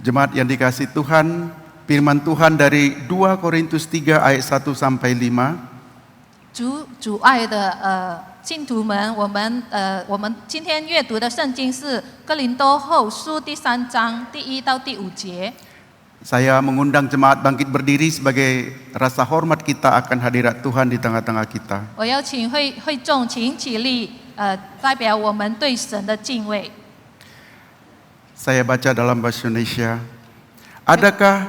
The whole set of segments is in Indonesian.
Jemaat yang dikasihi Tuhan, firman Tuhan dari 2 Korintus 3 ayat 1 sampai 5. 主爱的信徒们，我们今天阅读的圣经是哥林多后书第3章第1到第5节。 Saya mengundang jemaat bangkit berdiri sebagai rasa hormat kita akan hadirat Tuhan di tengah-tengah kita. 我邀请会众请起立，代表我们对神的敬畏。 Saya baca dalam bahasa Indonesia. Adakah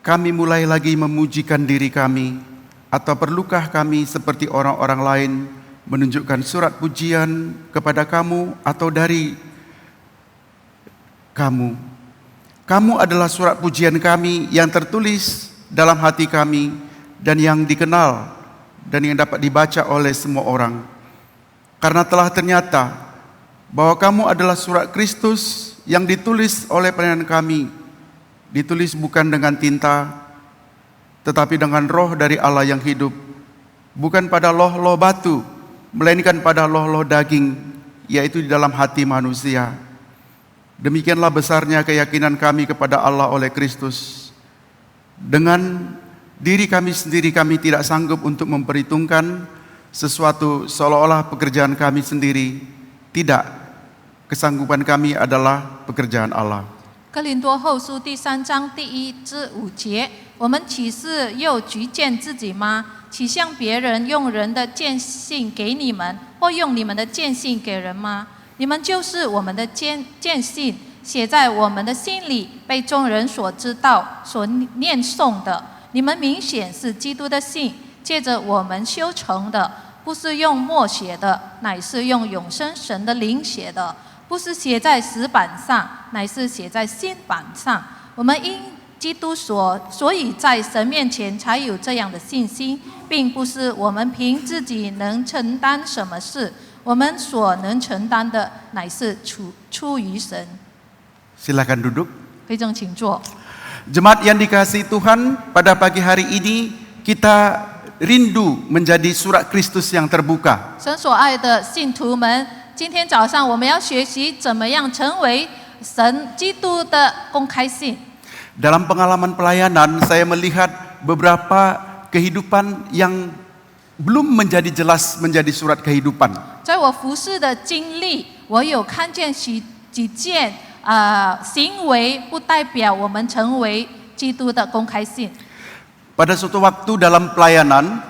kami mulai lagi memujikan diri kami, atau perlukah kami seperti orang-orang lain menunjukkan surat pujian kepada kamu atau dari kamu? Kamu adalah surat pujian kami yang tertulis dalam hati kami dan yang dikenal dan yang dapat dibaca oleh semua orang. Karena telah ternyata bahwa kamu adalah surat Kristus yang ditulis oleh pelayan kami, ditulis bukan dengan tinta, tetapi dengan roh dari Allah yang hidup, bukan pada loh-loh batu, melainkan pada loh-loh daging, yaitu di dalam hati manusia. Demikianlah besarnya keyakinan kami kepada Allah oleh Kristus. Dengan diri kami sendiri kami tidak sanggup untuk memperhitungkan sesuatu seolah-olah pekerjaan kami sendiri. Tidak, kesanggupan kami adalah pekerjaan Allah. 哥林多后书第3章第1至5节，我们岂是又局限自己吗？岂向别人用人的见信给你们，或用你们的见信给人吗？你们就是我们的见信，写在我们的心里，被众人所知道、所念诵的。你们明显是基督的信，借着我们修成的，不是用墨写的，乃是用永生神的灵写的。 不是写在石板上，乃是写在心板上。我们因基督所以在神面前才有这样的信心，并不是我们凭自己能承担什么事，我们所能承担的乃是出于神。 Silakan duduk. 会众请坐。 Jemaat yang dikasihi Tuhan, pada pagi hari ini kita rindu menjadi surat Kristus yang terbuka. 神所爱的信徒们。 今天早上我们要学习怎么样成为神基督的公开信。 Dalam pengalaman pelayanan, saya melihat beberapa kehidupan yang belum menjadi jelas menjadi surat kehidupan. 在我服侍的经历，我有看见几件行为不代表我们成为基督的公开信。 Pada suatu waktu dalam pelayanan,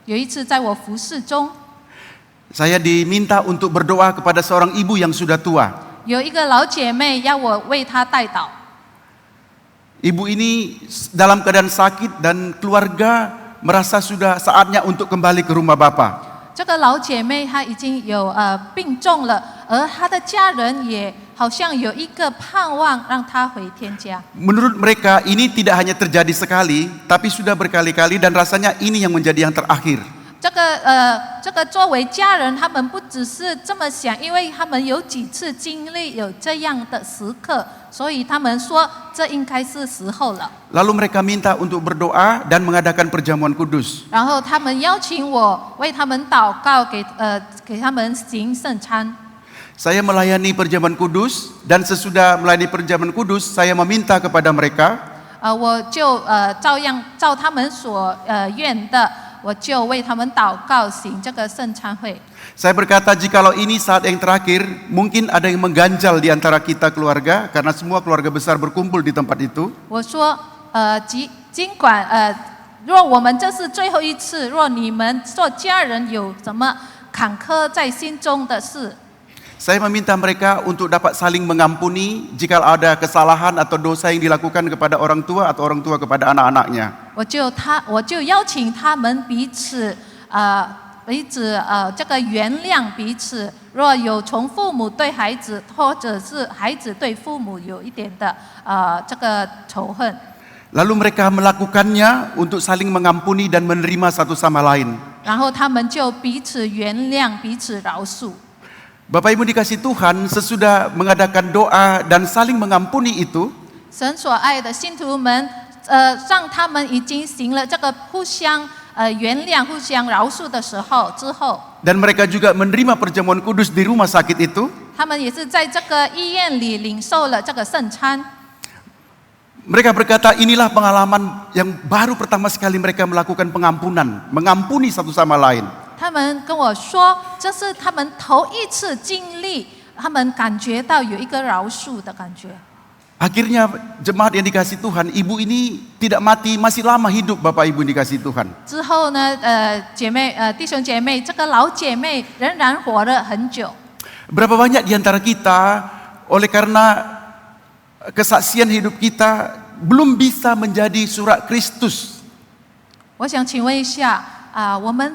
有一次在我服侍中。 Saya diminta untuk berdoa kepada seorang ibu yang sudah tua. 有一个老姐妹要我为她代祷。 Ibu ini dalam keadaan sakit dan keluarga merasa sudah saatnya untuk kembali ke rumah Bapa. 这个老姐妹她已经有病重了，而她的家人也好像有一个盼望让她回天家。 Menurut mereka ini tidak hanya terjadi sekali, tapi sudah berkali-kali dan rasanya ini yang menjadi yang terakhir. 这个作为家人，他们不只是这么想，因为他们有几次经历有这样的时刻，所以他们说这应该是时候了。 Lalu mereka minta untuk berdoa dan mengadakan perjamuan kudus. 然后他们邀请我为他们祷告，给他们行圣餐。 Saya melayani perjamuan kudus dan sesudah melayani perjamuan kudus, saya meminta kepada mereka. 我就照他们所愿的。 我就为他们祷告，行这个圣餐会。 Saya berkata, jikalau ini saat yang terakhir, mungkin ada yang mengganjal di antara kita keluarga, karena semua keluarga besar berkumpul di tempat itu. 我说，尽管若我们这是最后一次，若你们做家人有什么坎坷在心中的事。 Saya meminta mereka untuk dapat saling mengampuni jika ada kesalahan atau dosa yang dilakukan kepada orang tua atau orang tua kepada anak-anaknya. 我就邀请他们彼此这个原谅彼此。若有从父母对孩子，或者是孩子对父母有一点的这个仇恨。 Lalu mereka melakukannya untuk saling mengampuni dan menerima satu sama lain. 然后他们就彼此原谅，彼此饶恕。 Bapak Ibu dikasih Tuhan, sesudah mengadakan doa dan saling mengampuni itu, 神所爱的信徒们，让他们已经行了这个互相原谅、互相饶恕的时候之后， dan mereka juga menerima perjamuan kudus di rumah sakit itu, 他们也是在这个医院里领受了这个圣餐。Mereka berkata inilah pengalaman yang baru pertama sekali mereka melakukan pengampunan, mengampuni satu sama lain. 他们跟我说，这是他们头一次经历，他们感觉到有一个饶恕的感觉。 Akhirnya jemaat yang dikasih Tuhan, ibu ini tidak mati, masih lama hidup Bapak Ibu yang dikasih Tuhan. 之后呢，弟兄姐妹，这个老姐妹仍然活了很久。 Berapa banyak di antara kita oleh karena kesaksian hidup kita belum bisa menjadi surat Kristus. 我想请问一下我们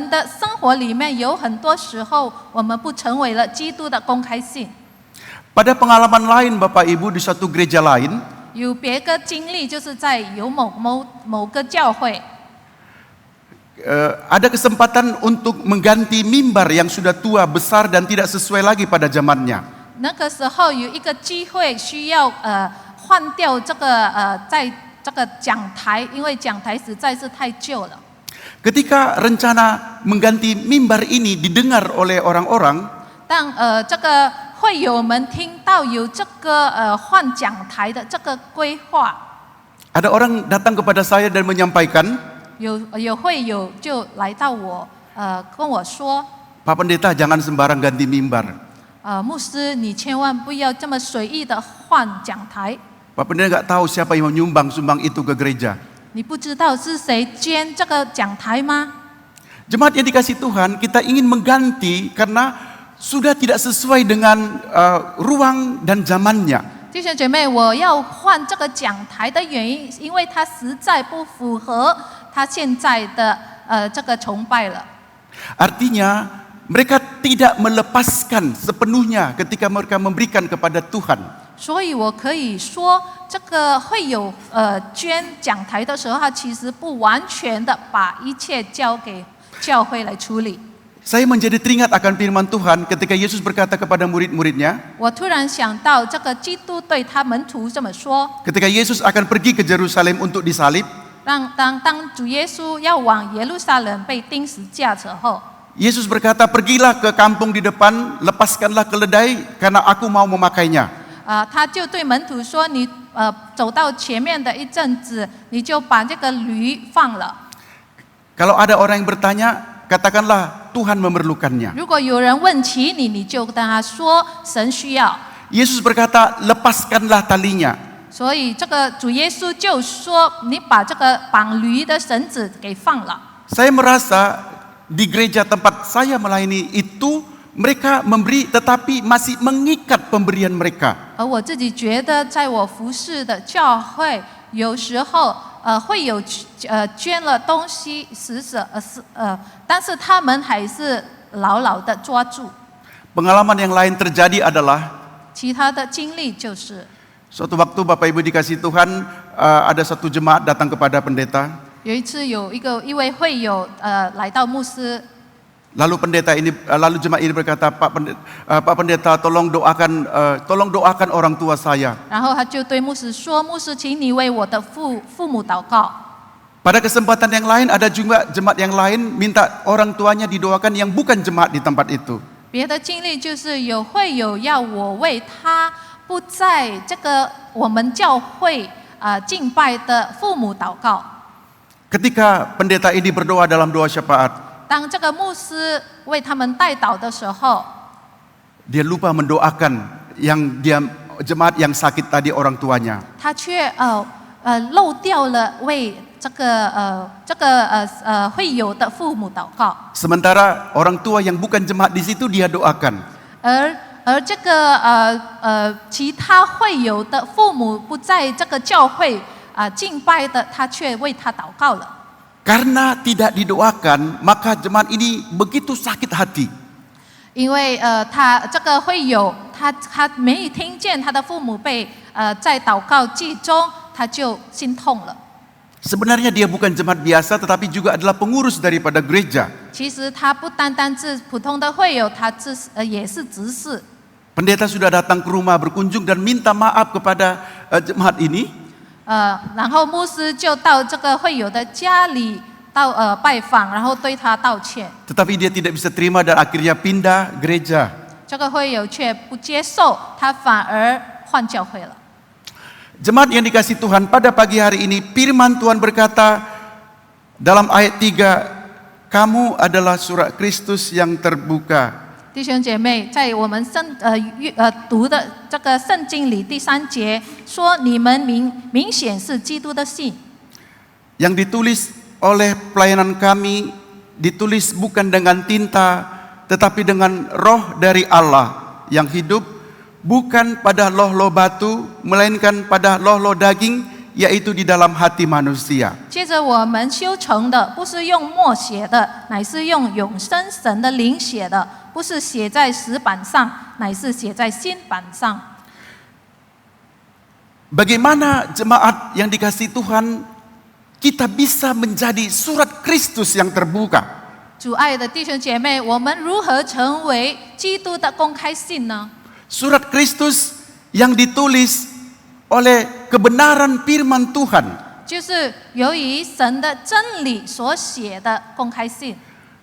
的生活里面有很多时候，我们不成为了基督的公开信。 Pada pengalaman lain Bapak Ibu di suatu gereja lain, 有别个经历，就是在有某个教会， ada kesempatan untuk mengganti mimbar yang sudah tua, besar dan tidak sesuai lagi pada zamannya. 那个时候有一个机会需要换掉这个在这个讲台，因为讲台实在是太旧了。 Ketika rencana mengganti mimbar ini didengar oleh orang-orang, 当这个会友们听到有这个换讲台的这个规划， ada orang datang kepada saya dan menyampaikan, 有会友就来到我跟我说， Pak Pendeta jangan sembarang ganti mimbar. 牧师你千万不要这么随意的换讲台， Pak Pendeta nggak tahu siapa yang menyumbang itu ke gereja. 你不知道是谁捐这个讲台吗？ Jemaat yang dikasih Tuhan, kita ingin mengganti karena sudah tidak sesuai dengan ruang dan zamannya. 弟兄姐妹，我要换这个讲台的原因，因为它实在不符合他现在的这个崇拜了。 Artinya mereka tidak melepaskan sepenuhnya ketika mereka memberikan kepada Tuhan. 所以我可以说，这个会有捐讲台的时候，他其实不完全的把一切交给教会来处理。 Saya menjadi teringat akan firman Tuhan ketika Yesus berkata kepada murid-muridnya, 我突然想到，这个基督对他门徒这么说： ketika Yesus akan pergi ke Yerusalem untuk disalib, 当主耶稣要往耶路撒冷被钉十架之后， Yesus berkata, pergilah ke kampung di depan, lepaskanlah keledai karena aku mau memakainya. 他就对门徒说：“你走到前面的一阵子，你就把这个驴放了。 Kalau ada orang yang bertanya, katakanlah Tuhan memerlukannya. 如果有人问起你，你就跟他说神需要。 Yesus berkata, lepaskanlah talinya. 所以这个主耶稣就说：你把这个绑驴的绳子给放了。 Saya merasa di gereja tempat saya melayani itu mereka memberi tetapi masih mengikat pemberian mereka. 而我自己觉得，在我服侍的教会，有时候会有捐了东西但是他们还是牢牢的抓住。 Pengalaman yang lain terjadi adalah 其他的经历就是， suatu waktu Bapak Ibu dikasih Tuhan, ada satu jemaat datang kepada pendeta. 有一次有一位会友来到牧师。 Lalu jemaat ini berkata, Pak Pendeta, tolong doakan orang tua saya. 然后他就对牧师说：“牧师，请你为我的父母祷告。” Pada kesempatan yang lain ada juga jemaat yang lain minta orang tuanya didoakan yang bukan jemaat di tempat itu. 别的经历就是有会友要我为他不在这个我们教会敬拜的父母祷告。 Ketika pendeta ini berdoa dalam doa syafaat, 当这个牧师为他们代祷的时候， dia lupa mendoakan jemaat yang sakit tadi orang tuanya. 他却漏掉了为这个会友的父母祷告。 Sementara orang tua yang bukan jemaat di situ dia doakan. 而这个其他会友的父母不在这个教会敬拜的，他却为他祷告了。 Karena tidak didoakan, maka jemaat ini begitu sakit hati. 因为他这个会友，他没听见他的父母被在祷告祭中，他就心痛了。 Sebenarnya dia bukan jemaat biasa, tetapi juga adalah pengurus daripada gereja. 其实他不单单是普通的会友，他也是执事。 Pendeta sudah datang ke rumah berkunjung dan minta maaf kepada jemaat ini. 然后牧师就到这个会友的家里拜访，然后对他道歉。 Tetapi dia tidak bisa terima dan akhirnya pindah gereja. 这个会友却不接受，他反而换教会了。Jemaat yang dikasihi Tuhan, pada pagi hari ini firman Tuhan berkata dalam ayat 3, kamu adalah surat Kristus yang terbuka. 弟兄姐妹，在我们读的这个圣经里第3节说，你们明显是基督的信， Yang ditulis oleh pelayanan kami, ditulis bukan dengan tinta, tetapi dengan roh dari Allah yang hidup, bukan pada loh-loh batu, melainkan pada loh-loh daging, yaitu di dalam hati manusia. 接着我们修成的不是用墨写的，乃是用永生神的灵写的，不是写在石板上，乃是写在心板上。 Bagaimana jemaat yang dikasihi Tuhan, kita bisa menjadi surat Kristus yang terbuka? 主爱的弟兄姐妹，我们如何成为基督的公开信呢？ Surat Kristus yang ditulis oleh kebenaran firman Tuhan. 就是由于神的真理所写的公开信。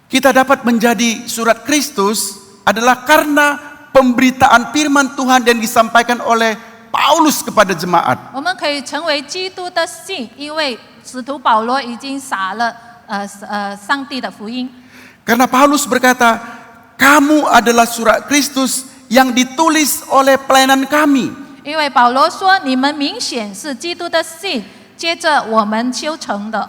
Kita dapat menjadi surat Kristus adalah karena pemberitaan firman Tuhan yang disampaikan oleh Paulus kepada jemaat. 我们可以成为基督的信，因为使徒保罗已经撒了上帝的福音。 Karena Paulus berkata, kamu adalah surat Kristus yang ditulis oleh pelayanan kami. 因为保罗说，你们明显是基督的信，接着我们修成的。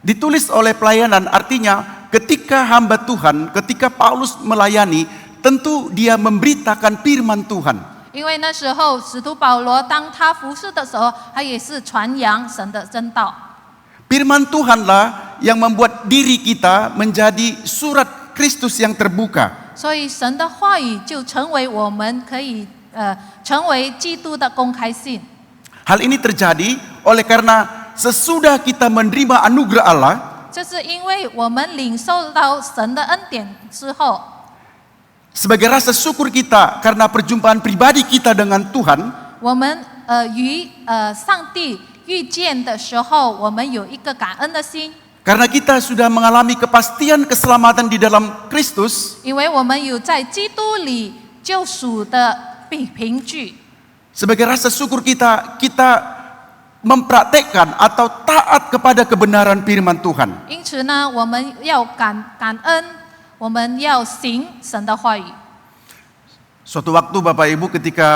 Ditulis oleh pelayanan artinya ketika hamba Tuhan, ketika Paulus melayani, tentu dia memberitakan firman Tuhan. 因为那时候使徒保罗当他服侍的时候，他也是传扬神的真道。 Firman Tuhanlah yang membuat diri kita menjadi surat Kristus yang terbuka. 所以神的话语就成为我们可以成为基督的公开信。 Hal ini terjadi oleh karena sesudah kita menerima anugerah Allah, 这是因为我们领受到神的恩典之后， sebagai rasa syukur kita karena perjumpaan pribadi kita dengan Tuhan, 我们与上帝遇见的时候，我们有一个感恩的心， karena kita sudah mengalami kepastian keselamatan di dalam Kristus, 因为我们有在基督里救赎的凭据。 sebagai rasa syukur kita mempraktekkan atau taat kepada kebenaran firman Tuhan. 因此呢，我们要感恩，我们要行神的话语。 Suatu waktu Bapak Ibu ketika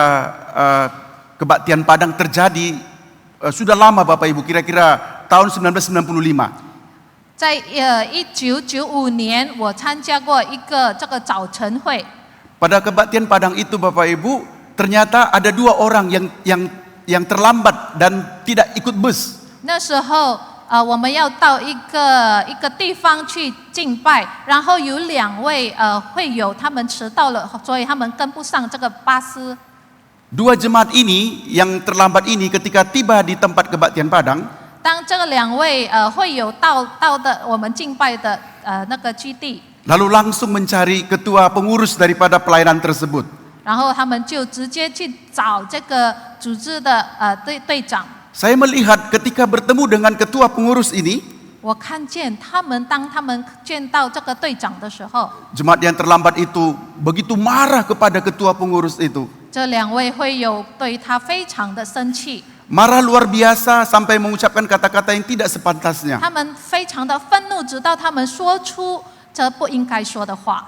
kebaktian Padang terjadi, sudah lama Bapak Ibu, kira-kira tahun 1995. 在1995年，我参加过一个这个早晨会。 Pada kebaktian Padang itu Bapak Ibu, ternyata ada 2 orang yang terlambat dan tidak ikut bus. 那时候我们要到一个地方去敬拜，然后有2位会友他们迟到了，所以他们跟不上这个巴士。 2 jemaat ini yang terlambat ini ketika tiba di tempat kebaktian Padang, 当这个2位会友到的我们敬拜的那个基地， lalu langsung mencari ketua pengurus daripada pelayanan tersebut. 然后他们就直接去找这个组织的队长。 Saya melihat ketika bertemu dengan ketua pengurus ini, 我看见当他们见到这个队长的时候， jemaat yang terlambat itu begitu marah kepada ketua pengurus itu. 这2位会友对他非常的生气， Marah luar biasa sampai mengucapkan kata-kata yang tidak sepantasnya. 他们非常的愤怒，直到他们说出这不应该说的话。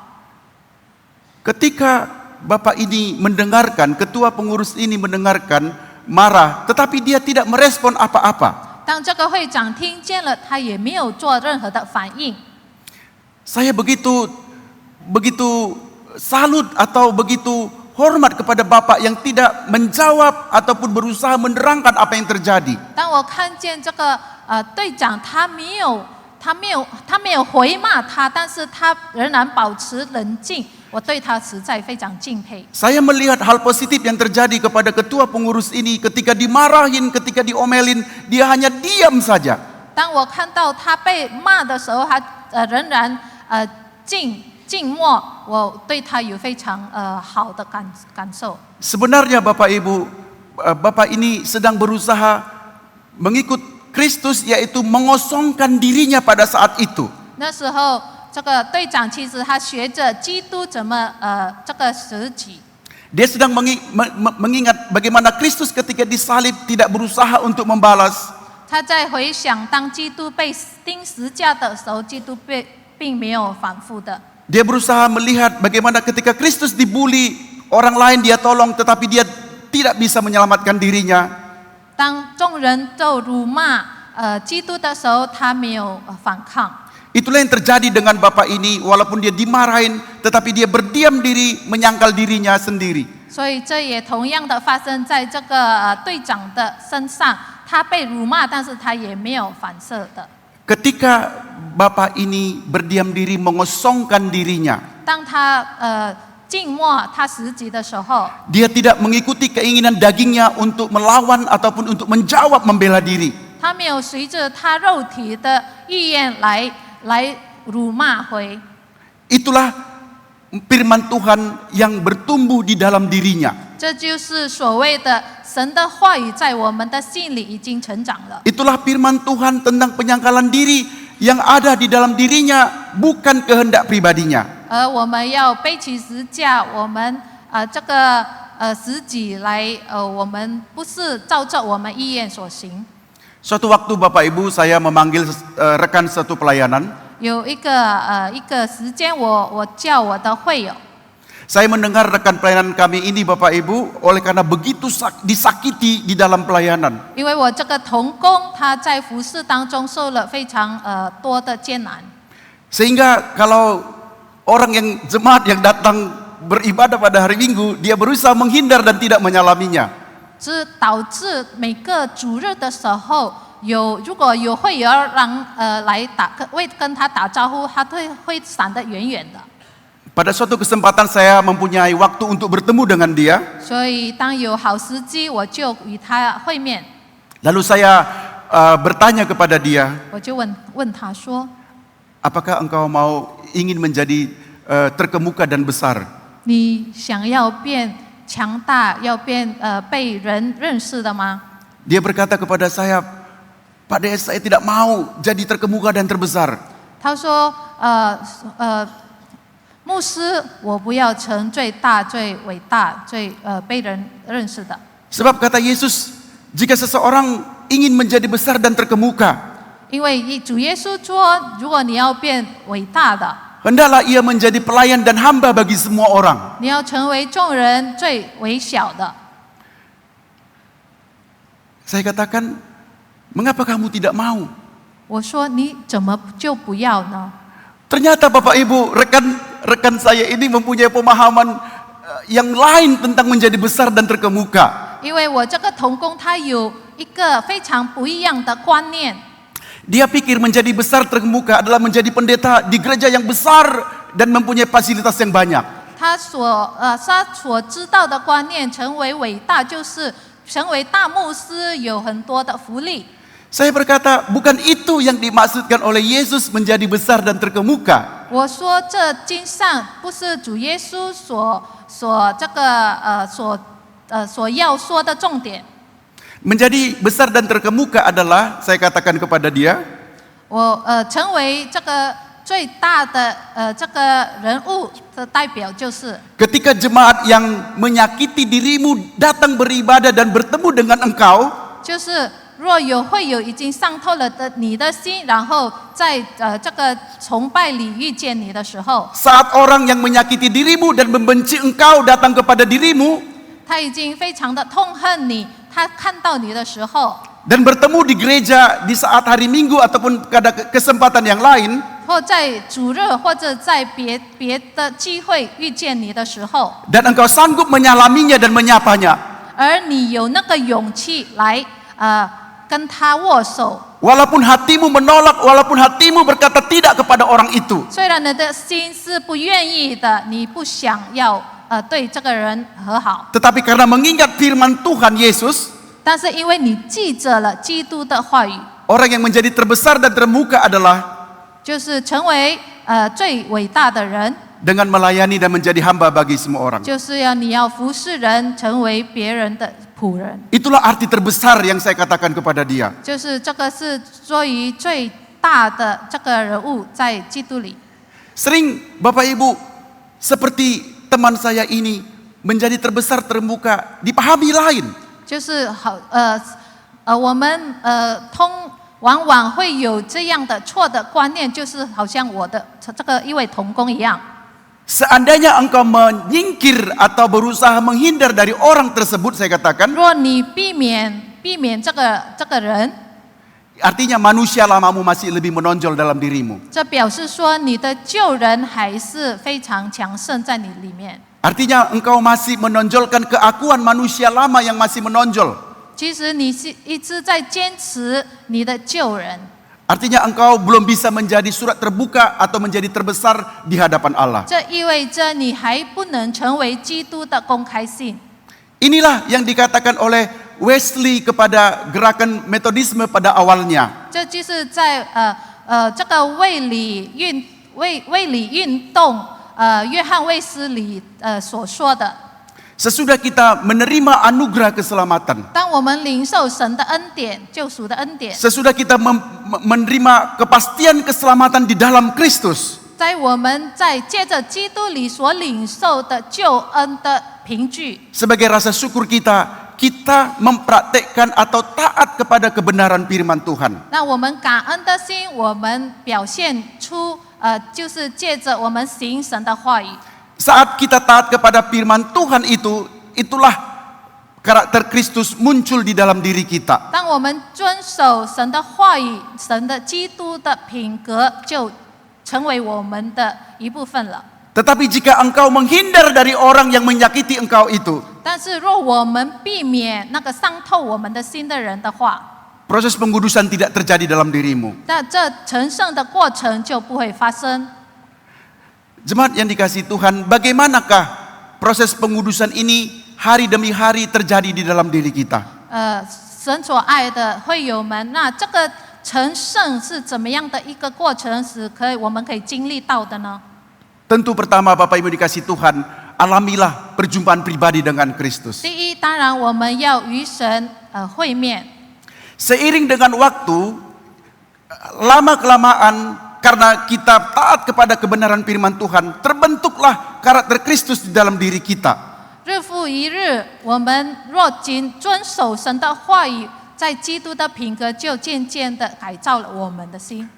Ketika Bapak ini mendengarkan, ketua pengurus ini mendengarkan, marah, tetapi dia tidak merespon apa-apa. 当这个会长听见了，他也没有做任何的反应。 Saya begitu salut atau begitu hormat kepada Bapak yang tidak menjawab ataupun berusaha menerangkan apa yang terjadi. 当我看见这个队长，他没有回骂他，但是他仍然保持冷静，我对他实在非常敬佩。 Saya melihat hal positif yang terjadi kepada ketua pengurus ini ketika dimarahin, ketika diomelin, dia hanya diam saja. 当我看到他被骂的时候，他仍然静默，我对他有非常好的感受。 Sebenarnya Bapak Ibu, Bapak ini sedang berusaha mengikut Kristus, yaitu mengosongkan dirinya pada saat itu. 那时候，这个队长其实他学着基督怎么这个舍己。Dia sedang mengingat bagaimana Kristus ketika disalib tidak berusaha untuk membalas. 他在回想当基督被钉十架的时候，基督并没有反复的。 Dia berusaha melihat bagaimana ketika Kristus dibuli, orang lain dia tolong tetapi dia tidak bisa menyelamatkan dirinya. 当众人都辱骂基督的时候，他没有反抗。 Itulah yang terjadi dengan bapak ini, walaupun dia dimarahin tetapi dia berdiam diri, menyangkal dirinya sendiri. 所以这也同样的发生在这个队长的身上，他被辱骂，但是他也没有反射的。 Ketika bapak ini berdiam diri, mengosongkan dirinya, 当他静默，他十级的时候， dia tidak mengikuti keinginan dagingnya untuk melawan ataupun untuk menjawab membela diri. 他没有随着他肉体的意愿来辱骂回。 Itulah firman Tuhan yang bertumbuh di dalam dirinya. 这就是所谓的神的话语在我们的心里已经成长了。 Itulah firman Tuhan tentang penyangkalan diri yang ada di dalam dirinya, bukan kehendak pribadinya. 而我们要背起十架，我们这个十己来，我们不是照着我们意愿所行。 Suatu waktu Bapak Ibu saya memanggil rekan satu pelayanan. 有一个时间我叫我的会友， Saya mendengar rekan pelayanan kami ini Bapak Ibu oleh karena begitu disakiti di dalam pelayanan. 因为我这个同工他在服事当中受了非常多的艰难， Sehingga kalau orang yang jemaat yang datang beribadah pada hari Minggu, dia berusaha menghindar dan tidak menyalaminya. 这导致每个主日的时候，如果有会友来跟他打招呼，他会闪得远远的。 Pada suatu kesempatan saya mempunyai waktu untuk bertemu dengan dia. 所以当有好时机，我就与他会面。 Lalu saya bertanya kepada dia, 我就问他说 apakah engkau ingin menjadi terkemuka dan besar?：“ 你想要变强大，要变被人认识的吗？” Dia berkata kepada saya, Pak DS, saya tidak mau jadi terkemuka dan terbesar. 他说：“牧师，我不要成最大、最伟大、最被人认识的。 Sebab kata Yesus, jika seseorang ingin menjadi besar dan terkemuka, 因为主耶稣说，如果你要变伟大的， hendaklah ia menjadi pelayan dan hamba bagi semua orang. 你要成为众人最微小的。” Saya katakan, mengapa kamu tidak mau? 我说：“你怎么就不要呢？” Ternyata Bapak Ibu, rekan saya ini mempunyai pemahaman yang lain tentang menjadi besar dan terkemuka. 因为我这个同工他有一个非常不一样的观念， Dia pikir menjadi besar terkemuka adalah menjadi pendeta di gereja yang besar dan mempunyai fasilitas yang banyak. 他所知道的观念，成为伟大就是成为大牧师，有很多的福利。 Saya berkata, bukan itu yang dimaksudkan oleh Yesus menjadi besar dan terkemuka. 我说这经上不是主耶稣所要说的重点。 Menjadi besar dan terkemuka adalah, saya katakan kepada dia, 我成为这个最大的这个人物的代表就是， ketika jemaat yang menyakiti dirimu datang beribadah dan bertemu dengan engkau, 就是若有会友已经伤透了你的心，然后在这个崇拜里遇见你的时候， saat orang yang menyakiti dirimu dan membenci engkau datang kepada dirimu 他已经非常的痛恨你，他看到你的时候， dan bertemu di gereja di saat hari Minggu ataupun pada kesempatan yang lain, 或在主日或者在别的机会遇见你的时候， dan engkau sanggup menyalaminya dan menyapanya, 而你有那个勇气来跟他握手， walaupun hatimu menolak, walaupun hatimu berkata tidak kepada orang itu, 虽然你的心是不愿意的，你不想要对这个人和好， tetapi karena mengingat firman Tuhan Yesus, 但是因为你记着了基督的话语， orang yang menjadi terbesar dan terkemuka adalah 就是成为最伟大的人， dengan melayani dan menjadi hamba bagi semua orang. 就是你要服侍人，成为别人的仆人。 Itulah arti terbesar yang saya katakan kepada dia. 就是这个是作于最大的这个人物在基督里。 Sering Bapak Ibu seperti teman saya ini menjadi terbesar terbuka dipahami lain. 就是好我们往往会有这样的错的观念，就是好像我的这个一位同工一样。 Seandainya engkau menyingkir atau berusaha menghindar dari orang tersebut, saya katakan, 若你避免这个人， artinya manusia lamamu masih lebih menonjol dalam dirimu. 这表示说你的旧人还是非常强盛在你里面。 Artinya engkau masih menonjolkan keakuan manusia lama yang masih menonjol. 其实你是一直在坚持你的旧人， Artinya engkau belum bisa menjadi surat terbuka atau menjadi terbesar di hadapan Allah. 这意味着你还不能成为基督的公开性。 Inilah yang dikatakan oleh Wesley kepada gerakan metodisme pada awalnya. 这就是在这个卫理运动约翰卫斯理所说的。 Sesudah kita menerima anugerah keselamatan, 当我们领受神的恩典、救赎的恩典， sesudah kita menerima kepastian keselamatan di dalam Kristus, 在我们在借着基督里所领受的救恩的凭据， sebagai rasa syukur kita mempraktekkan atau taat kepada kebenaran firman Tuhan. 那我们感恩的心，我们表现出就是借着我们行神的话语。 Saat kita taat kepada firman Tuhan itulah karakter Kristus muncul di dalam diri kita. 当我们遵守神的话语，神的基督的品格就成为我们的一部分了。 Tetapi jika engkau menghindar dari orang yang menyakiti engkau itu, 但是若我们避免那个伤透我们的心的人的话， proses pengudusan tidak terjadi dalam dirimu. 那这成圣的过程就不会发生。 Jemaat yang dikasihi Tuhan, bagaimanakah proses pengudusan ini hari demi hari terjadi di dalam diri kita? 神所爱的会友们，那这个成圣是怎么样的一个过程，我们可以经历到的呢？ Tentu pertama Bapak Ibu dikasihi Tuhan, alamilah perjumpaan pribadi dengan Kristus. 第一，当然我们要与神会面。 Seiring dengan waktu, lama-kelamaan karena kita taat kepada kebenaran firman Tuhan, terbentuklah karakter Kristus di dalam diri kita. 日复一日，我们若仅遵守神的话语，在基督的品格就渐渐的改造了我们的心。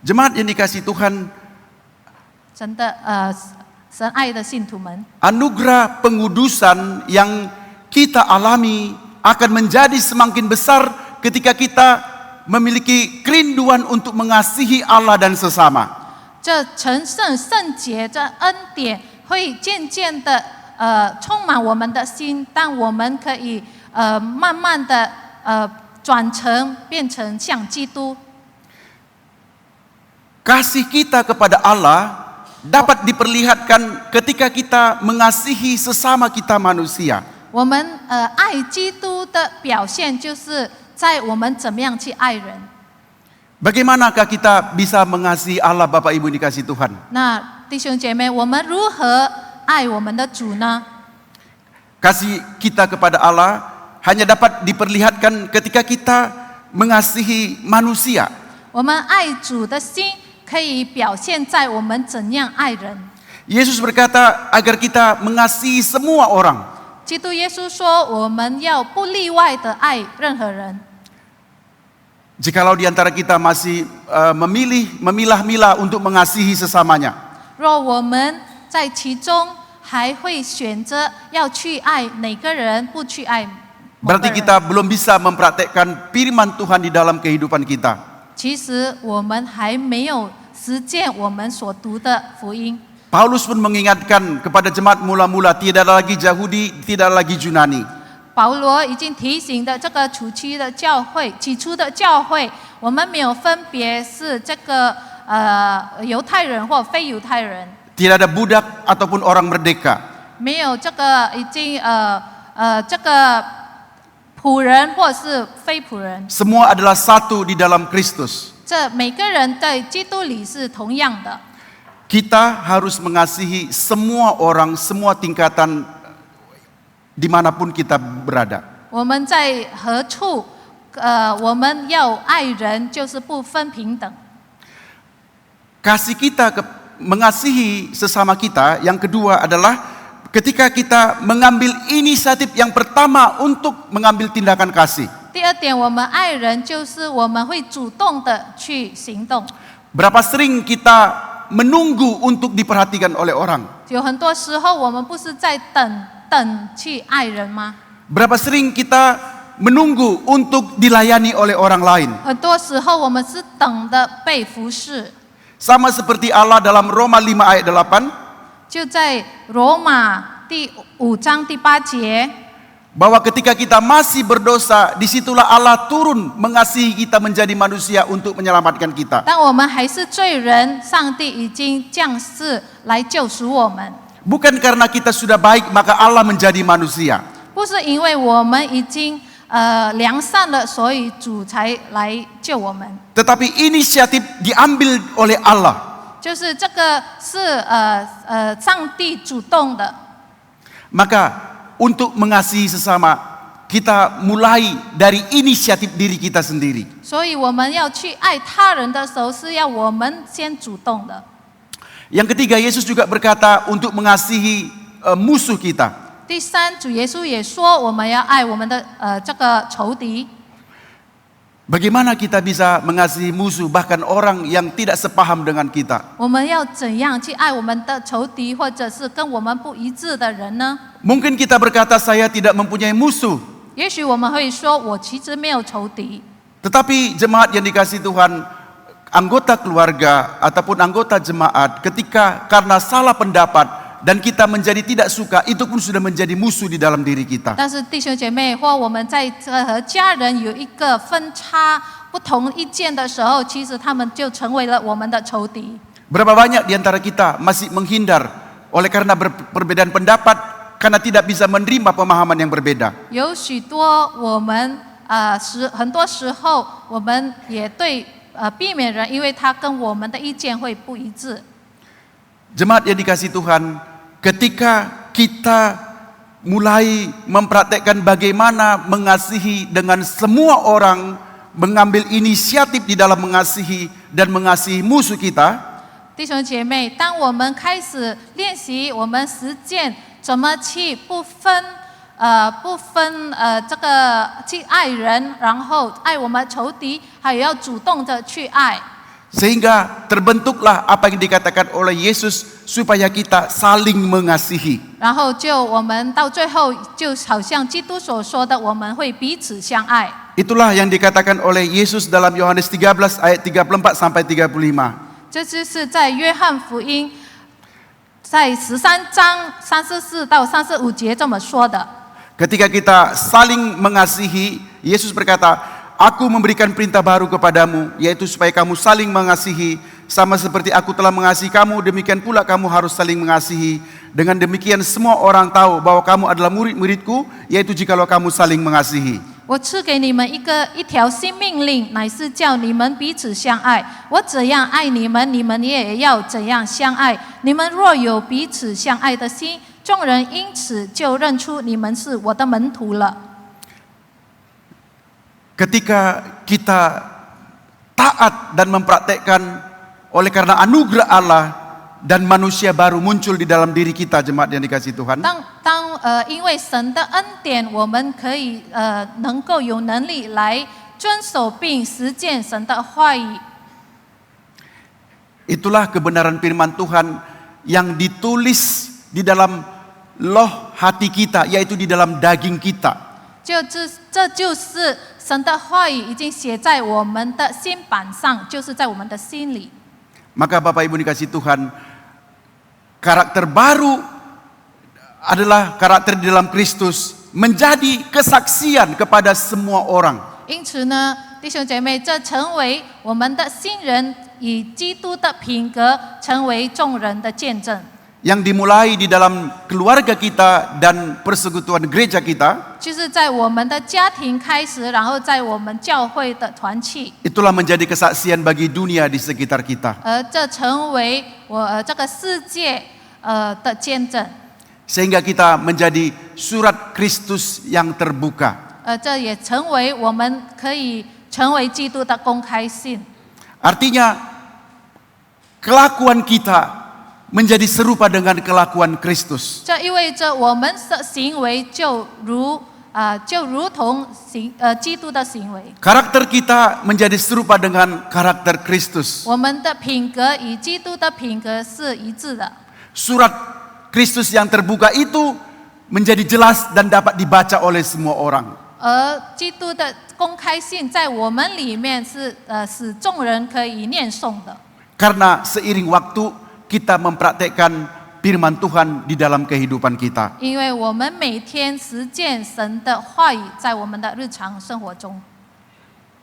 Jemaat yang dikasihi Tuhan, 神爱的信徒们， anugerah pengudusan yang kita alami akan menjadi semakin besar ketika kita memiliki kerinduan untuk mengasihi Allah dan sesama. 这成圣圣洁这恩典会渐渐的充满我们的心，但我们可以慢慢的变成像基督。 Kasih kita kepada Allah dapat diperlihatkan ketika kita mengasihi sesama kita manusia. 我们爱基督的表现，就是在我们怎么样去爱人。 Bagaimanakah kita bisa mengasihi Allah, Bapak Ibu dikasihi Tuhan? 那弟兄姐妹，我们如何爱我们的主呢？ Kasih kita kepada Allah hanya dapat diperlihatkan ketika kita mengasihi manusia. 我们爱主的心可以表现在我们怎样爱人。 Yesus berkata agar kita mengasihi semua orang. 基督耶稣说，我们要不例外的爱任何人。 Jikalau di antara kita masih memilah-milah untuk mengasihi sesamanya, 若我们在其中还会选择要去爱哪个人，不去爱某个 berarti 人， kita belum bisa mempraktekkan firman Tuhan di dalam kehidupan kita. 其实我们还没有实践我们所读的福音。 Paulus pun mengingatkan kepada jemaat mula-mula, tidak ada lagi Yahudi, tidak ada lagi Yunani. 保罗已经提醒的这个起初的教会，我们没有分别是这个犹太人或非犹太人， Tidak ada budak ataupun orang merdeka. 没有这个已经这个仆人或是非仆人， Semua adalah satu di dalam Kristus. 这每个人在基督里是同样的。 Kita harus mengasihi semua orang, semua tingkatan dimanapun kita berada. 我们在何处，我们要爱人，就是不分平等。 Kasih kita mengasihi sesama kita, yang kedua adalah ketika kita mengambil inisiatif yang pertama untuk mengambil tindakan kasih. 第二点，我们爱人就是我们会主动的去行动。 Berapa sering kita menunggu untuk diperhatikan oleh orang? 有很多时候，我们不是在等去爱人吗？ Berapa sering kita menunggu untuk dilayani oleh orang lain? 很多时候，我们是等的被服侍。 Sama seperti Allah dalam Roma 5 ayat 8, 就在罗马第5章第8节， bahwa ketika kita masih berdosa, disitulah Allah turun mengasihi kita menjadi manusia untuk menyelamatkan kita. 当我们还是罪人，上帝已经降世来救赎我们， Bukan karena kita sudah baik maka Allah menjadi manusia. 不是因为我们已经良善了，所以主才来救我们。 Tetapi inisiatif diambil oleh Allah. 就是这个是上帝主动的。 Maka untuk mengasihi sesama, kita mulai dari inisiatif diri kita sendiri. 所以我们要去爱他人的时候，是要我们先主动的。 Yang ketiga, Yesus juga berkata untuk mengasihi musuh kita. 第三，主耶稣也说，我们要爱我们的这个仇敌。 Bagaimana kita bisa mengasihi musuh, bahkan orang yang tidak sepaham dengan kita? 我们要怎样去爱我们的仇敌，或者是跟我们不一致的人呢？ Mungkin kita berkata saya tidak mempunyai musuh. 也许我们会说，我其实没有仇敌。 Tetapi jemaat yang dikasihi Tuhan, anggota keluarga ataupun anggota jemaat, ketika karena salah pendapat dan kita menjadi tidak suka, itu pun sudah menjadi musuh di dalam diri kita. 但是弟兄姐妹，或我们在和家人有一个分差、不同意见的时候，其实他们就成为了我们的仇敌。 Berapa banyak di antara kita masih menghindar oleh karena perbedaan pendapat, karena tidak bisa menerima pemahaman yang berbeda. 有许多我们很多时候我们也对避免人，因为他跟我们的意见会不一致。 Jemaat yang dikasihi Tuhan, ketika kita mulai mempraktekkan bagaimana mengasihi dengan semua orang, mengambil inisiatif di dalam mengasihi dan mengasihi musuh kita, 弟兄姐妹，当我们开始练习，我们实践怎么去不分这个去爱人，然后爱我们仇敌，还有要主动的去爱。 sehingga terbentuklah apa yang dikatakan oleh Yesus supaya kita saling mengasihi. 然后我们到最后就好像基督所说的，我们会彼此相爱。 Itulah yang dikatakan oleh Yesus dalam Yohanes 13 ayat 34 sampai 35. 这就是在约翰福音在13章34到35节这么说的。 Ketika kita saling mengasihi, Yesus berkata, Aku memberikan perintah baru kepadamu, yaitu supaya kamu saling mengasihi, sama seperti aku telah mengasihi kamu, demikian pula kamu harus saling mengasihi. Dengan demikian semua orang tahu bahwa kamu adalah murid-muridku, yaitu jikalau kamu saling mengasihi. 我赐给你们一条新命令，乃是叫你们彼此相爱。我怎样爱你们，你们也要怎样相爱。你们若有彼此相爱的心，众人因此就认出你们是我的门徒了。 Ketika kita taat dan mempraktekkan oleh karena anugerah Allah dan manusia baru muncul di dalam diri kita, jemaat yang dikasihi Tuhan. 因为神的恩典，我们可以能够有能力来遵守并实践神的话语。 Itulah kebenaran firman Tuhan yang ditulis di dalam loh hati kita, yaitu di dalam daging kita. 这就是神的话语已经写在我们的心板上，就是在我们的心里。 Maka Bapak Ibu dikasihi Tuhan, karakter baru adalah karakter di dalam Kristus, menjadi kesaksian kepada semua orang. 因此呢，弟兄姐妹，这成为我们的新人，以基督的品格成为众人的见证。 Yang dimulai di dalam keluarga kita dan persekutuan gereja kita, 就是在我们的家庭开始，然后在我们教会的团契， itulah menjadi kesaksian bagi dunia di sekitar kita. 这成为这个世界的见证。 Sehingga kita menjadi surat Kristus yang terbuka. 这也成为我们可以成为基督的公开信。 Artinya kelakuan kita 这意味着我们的行为就如 menjadi serupa dengan kelakuan Kristus. 同基督的行为， Karakter kita menjadi serupa dengan karakter Kristus. 我们的品格与基督的品格是一致的。 Surat Kristus yang terbuka itu menjadi jelas dan dapat dibaca oleh semua orang. 而基督的公开性在我们里面是使众人可以念诵的。 Karena seiring waktu kita mempraktekkan firman Tuhan di dalam kehidupan kita. 因为我们每天实践神的话语在我们的日常生活中。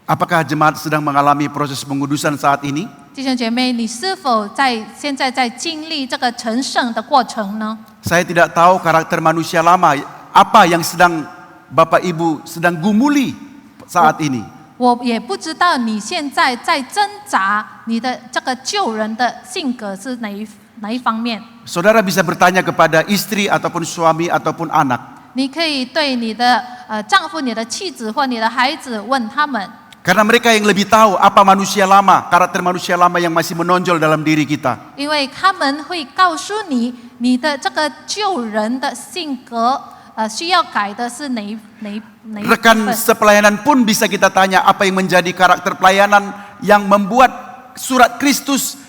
Apakah jemaat sedang mengalami proses pengudusan saat ini? 弟兄姐妹，你是否现在在经历这个成圣的过程呢？ Saya tidak tahu karakter manusia lama apa yang sedang Bapak Ibu sedang gumuli saat ini. 我也不知道你现在在挣扎，你的这个救人的性格是哪一方面？ Saudara bisa bertanya kepada istri ataupun suami ataupun anak. 你可以对你的丈夫、你的妻子或你的孩子问他们， Karena mereka yang lebih tahu apa manusia lama, karakter manusia lama yang masih menonjol dalam diri kita. 因为他们会告诉你，你的这个救人的性格，需要改的是哪一部 Rekan 分？ sepelayanan pun bisa kita tanya apa yang menjadi karakter pelayanan yang membuat surat Kristus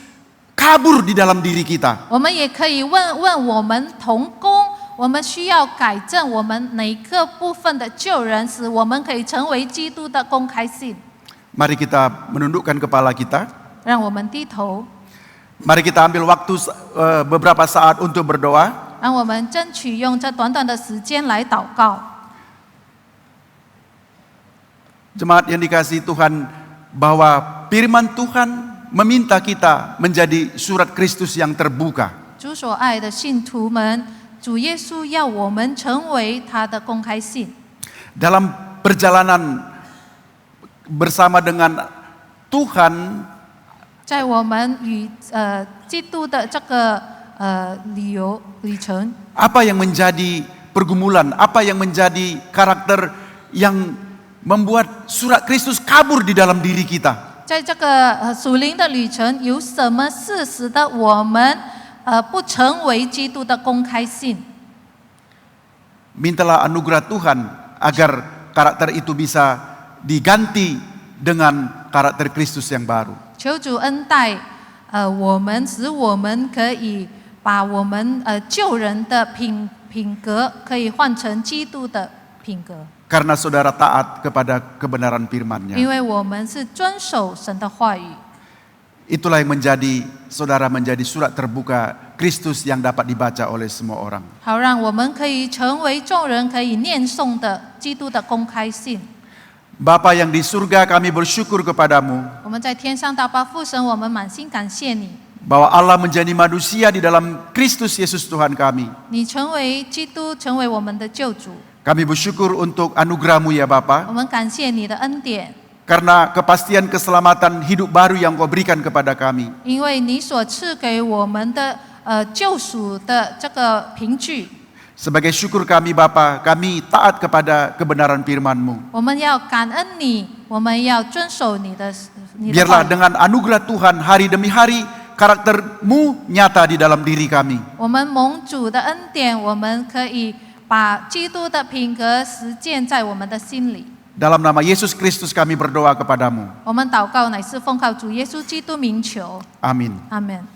kabur di dalam diri kita. 我们也可以问我们同工，我们需要改正我们哪个部分的救人，使我们可以成为基督的公开性。 Mari kita menundukkan kepala kita. 让我们低头， Mari kita ambil waktu beberapa saat untuk berdoa. 让我们争取用这短短的时间来祷告。 Jemaat yang dikasihi Tuhan, bahwa firman Tuhan meminta kita menjadi surat Kristus yang terbuka. 主所爱的信徒们，主耶稣要我们成为他的公开信。 Dalam perjalanan bersama dengan Tuhan, 在我们与基督的这个旅程， apa yang menjadi pergumulan, apa yang menjadi karakter yang membuat surat Kristus kabur di dalam diri kita. 在这个属灵的旅程，有什么事使得我们不成为基督的公开信？ Mintalah anugerah Tuhan agar karakter itu bisa diganti dengan karakter Kristus yang baru. 求主恩待我们，使我们可以把我们救人的品格，可以换成基督的品格。 Karena saudara taat kepada kebenaran firman-Nya. 因为我们是遵守神的话语。 Itulah yang menjadi saudara menjadi surat terbuka Kristus yang dapat dibaca oleh semua orang. 好让我们可以成为众人可以念诵的基督的公开信。 Bapa yang di surga, kami bersyukur kepadamu 我们在天上祷告父神，我们满心感谢你， bahwa Allah menjadi manusia di dalam Kristus Yesus Tuhan kami. 你成为基督，成为我们的救主。 Kami bersyukur untuk anugerah-Mu ya Bapa, 我们感谢你的恩典， karena kepastian keselamatan hidup baru yang Kau berikan kepada kami. 因为你所赐给我们的救赎的这个凭据。 Sebagai syukur kami Bapa, kami taat kepada kebenaran firman-Mu. 我们要感恩你，我们要遵守你的话 Biarlah 语。 dengan anugerah Tuhan hari demi hari karakter-Mu nyata di dalam diri kami. 我们蒙主的恩典，我们可以把基督的品格实践在我们的心里。 Dalam nama Yesus Kristus kami berdoa kepadamu. 我们祷告乃是奉靠主耶稣基督名求， Amin. 阿门。